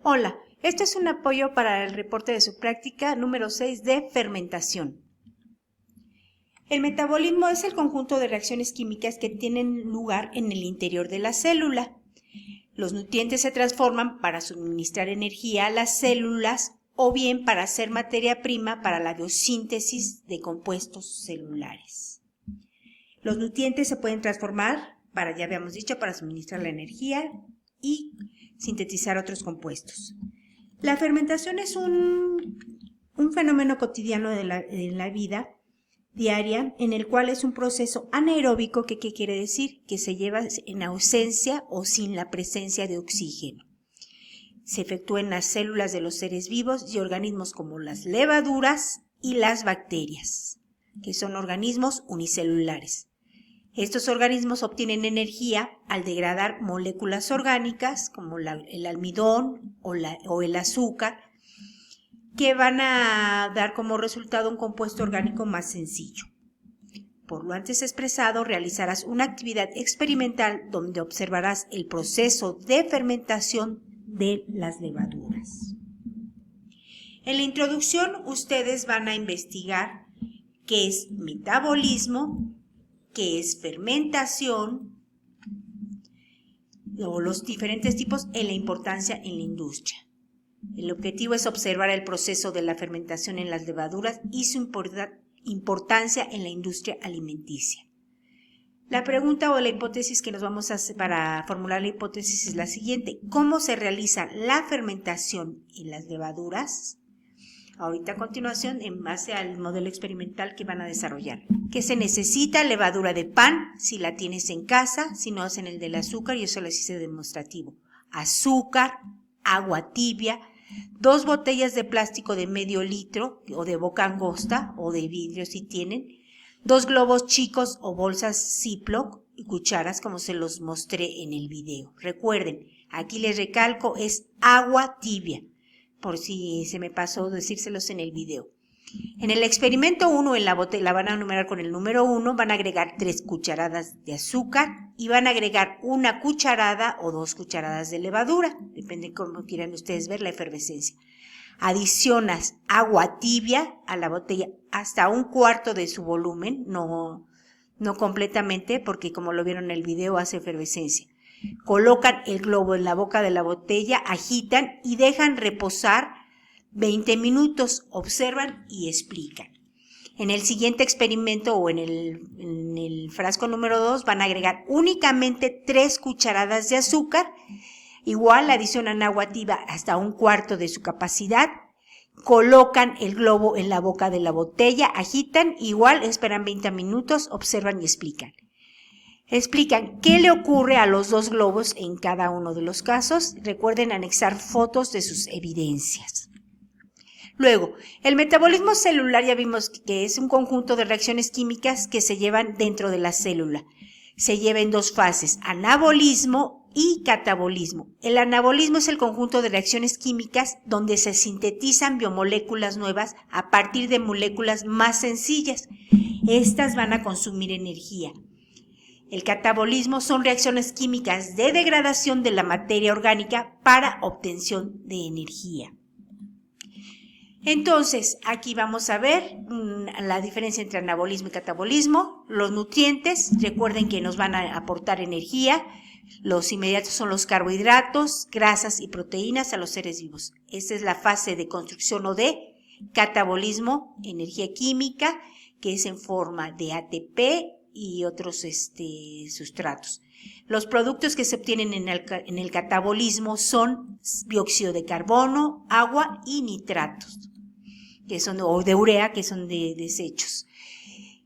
Hola, esto es un apoyo para el reporte de su práctica número 6 de fermentación. El metabolismo es el conjunto de reacciones químicas que tienen lugar en el interior de la célula. Los nutrientes se transforman para suministrar energía a las células o bien para hacer materia prima para la biosíntesis de compuestos celulares. Los nutrientes se pueden transformar ya habíamos dicho, para suministrar la energía y sintetizar otros compuestos. La fermentación es un fenómeno cotidiano de la vida diaria, en el cual es un proceso anaeróbico, ¿qué quiere decir? Que se lleva en ausencia o sin la presencia de oxígeno. Se efectúa en las células de los seres vivos y organismos como las levaduras y las bacterias, que son organismos unicelulares. Estos organismos obtienen energía al degradar moléculas orgánicas como el almidón o el azúcar, que van a dar como resultado un compuesto orgánico más sencillo. Por lo antes expresado, realizarás una actividad experimental donde observarás el proceso de fermentación de las levaduras. En la introducción, ustedes van a investigar qué es metabolismo, qué es fermentación, o los diferentes tipos en la importancia en la industria. El objetivo es observar el proceso de la fermentación en las levaduras y su importancia en la industria alimenticia. La pregunta o la hipótesis que nos vamos a hacer para formular la hipótesis es la siguiente: ¿cómo se realiza la fermentación en las levaduras? Ahorita a continuación, en base al modelo experimental que van a desarrollar. ¿Qué se necesita? Levadura de pan, si la tienes en casa, si no hacen el del azúcar, y eso les hice demostrativo. Azúcar, agua tibia, 2 botellas de plástico de medio litro o de boca angosta o de vidrio si tienen, 2 globos chicos o bolsas Ziploc y cucharas como se los mostré en el video. Recuerden, aquí les recalco, es agua tibia, por si se me pasó decírselos en el video. En el experimento 1, en la botella, la van a numerar con el número 1, van a agregar 3 cucharadas de azúcar y van a agregar 1 cucharada o 2 cucharadas de levadura, depende de cómo quieran ustedes ver la efervescencia. Adicionas agua tibia a la botella hasta 1/4 de su volumen, no completamente, porque como lo vieron en el video hace efervescencia. Colocan el globo en la boca de la botella, agitan y dejan reposar 20 minutos, observan y explican. En el siguiente experimento o en el frasco número 2 van a agregar únicamente 3 cucharadas de azúcar, igual adicionan agua tibia hasta 1/4 de su capacidad, colocan el globo en la boca de la botella, agitan, igual esperan 20 minutos, observan y explican. Explican qué le ocurre a los 2 globos en cada uno de los casos. Recuerden anexar fotos de sus evidencias. Luego, el metabolismo celular ya vimos que es un conjunto de reacciones químicas que se llevan dentro de la célula. Se lleva en 2 fases, anabolismo y catabolismo. El anabolismo es el conjunto de reacciones químicas donde se sintetizan biomoléculas nuevas a partir de moléculas más sencillas. Estas van a consumir energía. El catabolismo son reacciones químicas de degradación de la materia orgánica para obtención de energía. Entonces, aquí vamos a ver la diferencia entre anabolismo y catabolismo. Los nutrientes, recuerden que nos van a aportar energía. Los inmediatos son los carbohidratos, grasas y proteínas a los seres vivos. Esta es la fase de construcción o de catabolismo, energía química, que es en forma de ATP y otros sustratos. Los productos que se obtienen en el catabolismo son dióxido de carbono, agua y nitratos, o de urea, que son de desechos.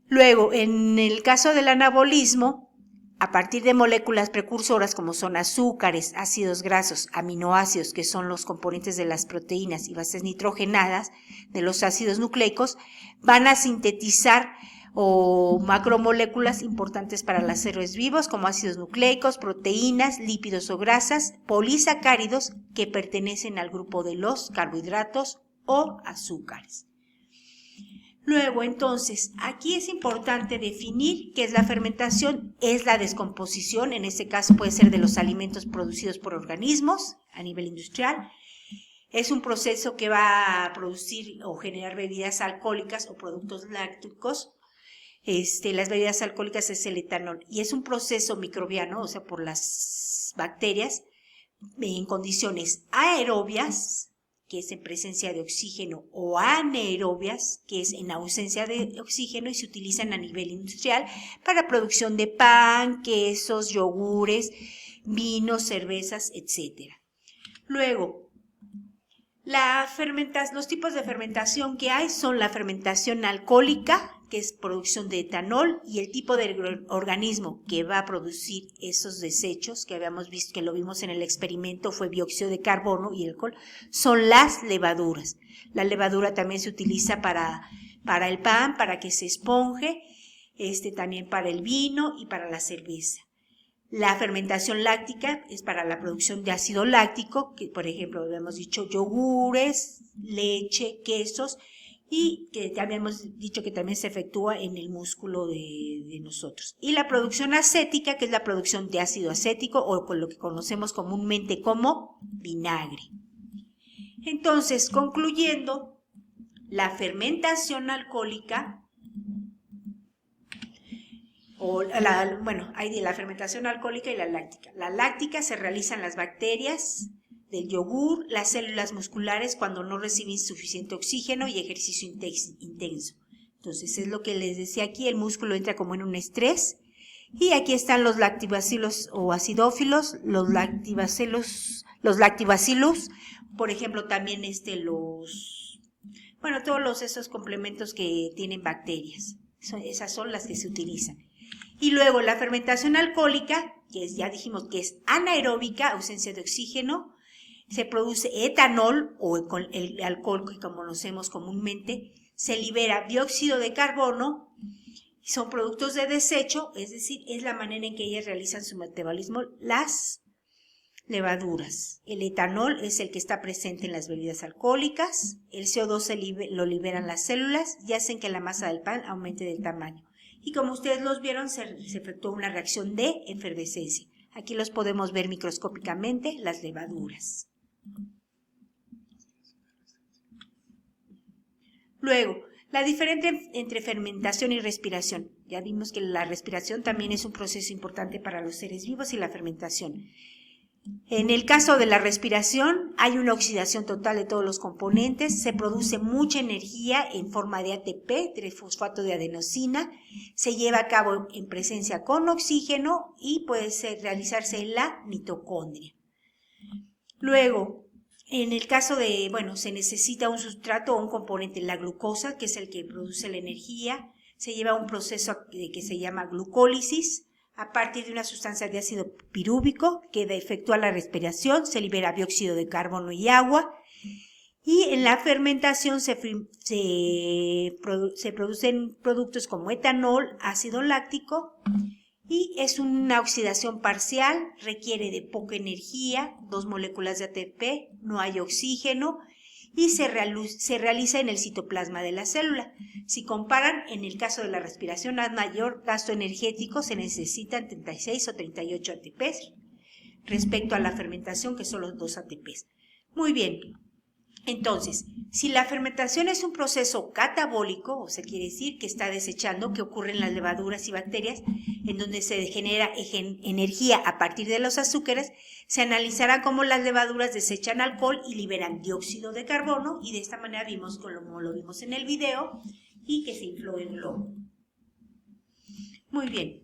Luego, en el caso del anabolismo, a partir de moléculas precursoras como son azúcares, ácidos grasos, aminoácidos, que son los componentes de las proteínas, y bases nitrogenadas de los ácidos nucleicos, van a sintetizar o macromoléculas importantes para los seres vivos como ácidos nucleicos, proteínas, lípidos o grasas, polisacáridos que pertenecen al grupo de los carbohidratos o azúcares. Luego, entonces, aquí es importante definir qué es la fermentación. Es la descomposición, en este caso puede ser de los alimentos producidos por organismos a nivel industrial. Es un proceso que va a producir o generar bebidas alcohólicas o productos lácticos. Las bebidas alcohólicas es el etanol y es un proceso microbiano, o sea, por las bacterias en condiciones aerobias, que es en presencia de oxígeno, o anaerobias, que es en ausencia de oxígeno y se utilizan a nivel industrial para producción de pan, quesos, yogures, vinos, cervezas, etc. Luego, los tipos de fermentación que hay son la fermentación alcohólica, que es producción de etanol, y el tipo de organismo que va a producir esos desechos, que habíamos visto, que lo vimos en el experimento, fue dióxido de carbono y alcohol, son las levaduras. La levadura también se utiliza para el pan, para que se esponje, también para el vino y para la cerveza. La fermentación láctica es para la producción de ácido láctico, que por ejemplo habíamos dicho yogures, leche, quesos, y que habíamos dicho que también se efectúa en el músculo de nosotros. Y la producción acética, que es la producción de ácido acético o con lo que conocemos comúnmente como vinagre. Entonces, concluyendo, la fermentación alcohólica hay de la fermentación alcohólica y la láctica. La láctica se realiza en las bacterias del yogur, las células musculares cuando no reciben suficiente oxígeno y ejercicio intenso. Entonces es lo que les decía aquí, el músculo entra como en un estrés. Y aquí están los lactobacillus o acidófilos, los lactobacillus, por ejemplo también todos esos complementos que tienen bacterias. Esas son las que se utilizan. Y luego la fermentación alcohólica, ya dijimos que es anaeróbica, ausencia de oxígeno, se produce etanol o el alcohol que conocemos comúnmente, se libera dióxido de carbono, son productos de desecho, es decir, es la manera en que ellas realizan su metabolismo, las levaduras. El etanol es el que está presente en las bebidas alcohólicas, el CO2 lo liberan las células y hacen que la masa del pan aumente de tamaño. Y como ustedes los vieron, se efectuó una reacción de efervescencia. Aquí los podemos ver microscópicamente, las levaduras. Luego, la diferencia entre fermentación y respiración. Ya vimos que la respiración también es un proceso importante para los seres vivos y la fermentación. En el caso de la respiración, hay una oxidación total de todos los componentes, se produce mucha energía en forma de ATP, trifosfato de adenosina, se lleva a cabo en presencia con oxígeno y puede realizarse en la mitocondria. Luego, en el caso de, se necesita un sustrato o un componente, la glucosa, que es el que produce la energía, se lleva a un proceso que se llama glucólisis. A partir de una sustancia de ácido pirúvico que efectúa la respiración, se libera dióxido de carbono y agua. Y en la fermentación se producen productos como etanol, ácido láctico, y es una oxidación parcial, requiere de poca energía, 2 moléculas de ATP, no hay oxígeno, y se realiza en el citoplasma de la célula. Si comparan, en el caso de la respiración a mayor gasto energético se necesitan 36 o 38 ATPs respecto a la fermentación, que son los 2 ATPs. Muy bien, entonces, si la fermentación es un proceso catabólico, o sea, quiere decir que está desechando, que ocurre en las levaduras y bacterias, en donde se genera energía a partir de los azúcares, se analizará cómo las levaduras desechan alcohol y liberan dióxido de carbono, y de esta manera vimos, como lo vimos en el video, y que se infló el globo. Muy bien.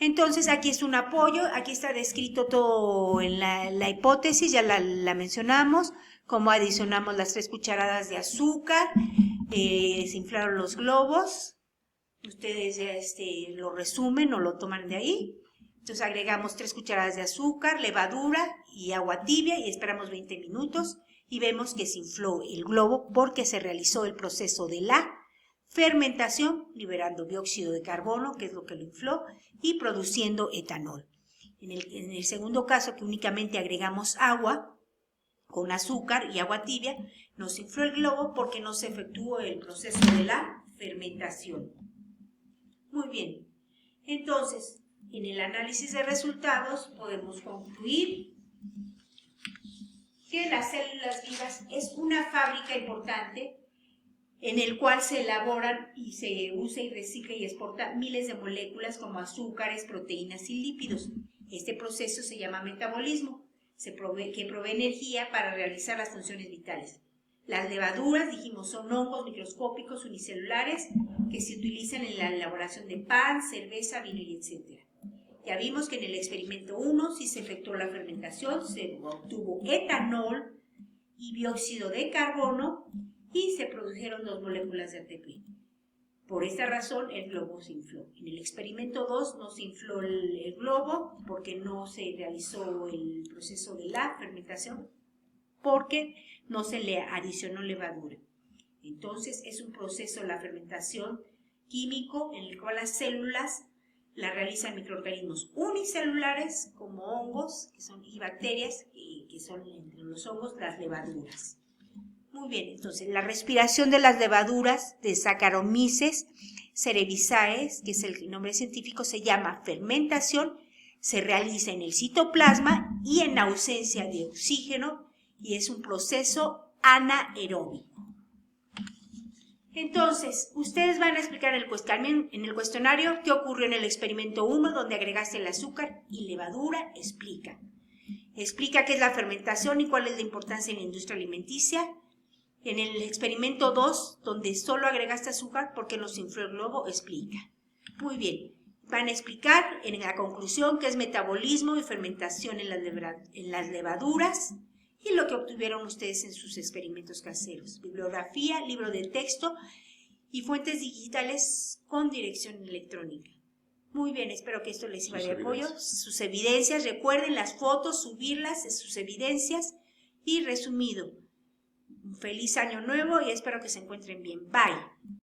Entonces, aquí es un apoyo, aquí está descrito todo en la hipótesis, ya la mencionamos, cómo adicionamos las 3 cucharadas de azúcar, se inflaron los globos, ustedes ya lo resumen o lo toman de ahí. Entonces agregamos 3 cucharadas de azúcar, levadura y agua tibia y esperamos 20 minutos y vemos que se infló el globo porque se realizó el proceso de la fermentación, liberando dióxido de carbono, que es lo que lo infló, y produciendo etanol. En el segundo caso, que únicamente agregamos agua con azúcar y agua tibia, nos infló el globo porque no se efectuó el proceso de la fermentación. Muy bien, entonces, en el análisis de resultados podemos concluir que las células vivas es una fábrica importante en el cual se elaboran y se usa y recicla y exporta miles de moléculas como azúcares, proteínas y lípidos. Este proceso se llama metabolismo, que provee energía para realizar las funciones vitales. Las levaduras, dijimos, son hongos microscópicos unicelulares que se utilizan en la elaboración de pan, cerveza, vino y etc. Ya vimos que en el experimento 1 sí se efectuó la fermentación, se obtuvo etanol y dióxido de carbono y se produjeron 2 moléculas de ATP. Por esta razón el globo se infló. En el experimento 2 no se infló el globo porque no se realizó el proceso de la fermentación, porque no se le adicionó levadura. Entonces es un proceso, la fermentación químico, en el cual las células la realizan microorganismos unicelulares como hongos y bacterias, que son entre los hongos las levaduras. Muy bien, entonces la respiración de las levaduras de Saccharomyces cerevisiae, que es el nombre científico, se llama fermentación, se realiza en el citoplasma y en ausencia de oxígeno y es un proceso anaeróbico. Entonces, ustedes van a explicar en el cuestionario qué ocurrió en el experimento 1, donde agregaste el azúcar y levadura. Explica qué es la fermentación y cuál es la importancia en la industria alimenticia. En el experimento 2, donde solo agregaste azúcar porque nos infló el globo, explica. Muy bien, van a explicar en la conclusión qué es metabolismo y fermentación en las levaduras, y lo que obtuvieron ustedes en sus experimentos caseros. Bibliografía, libro de texto y fuentes digitales con dirección electrónica. Muy bien, espero que esto les sirva de apoyo. Sus evidencias, recuerden las fotos, subirlas, sus evidencias. Y resumido, un feliz año nuevo y espero que se encuentren bien. Bye.